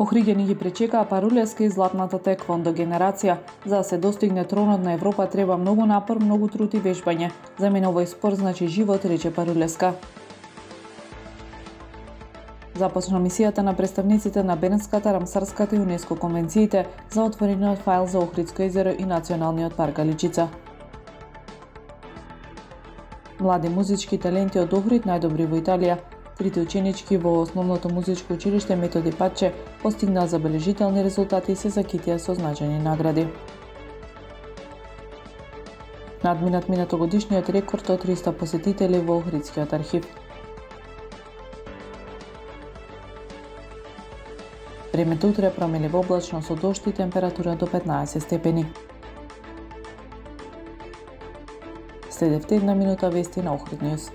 Охриѓани ги пречекаа Парулевска и златната теквондо генерација. За да се достигне тронот на Европа треба многу напор, многу труд и вежбање. За мене овој спорт значи живот, рече Парулевска. Започна мисијата на представниците на Бернската, Рамсарската и ЮНЕСКО конвенциите за отворениот файл за Охридско езеро и Националниот парк Галичица. Млади музички таленти од Охрид најдобри во Италија. Трите ученички во основното музичко училиште Методи Паче постигнаа забележителни резултати и се закитија со значајни награди. Надминат минатогодишниот рекорд од 300 посетители во Охридскиот архив. Времето утре променливо облачно со дожд и температура до 15 степени. Следевте една минута вести на Охрид Ньюс.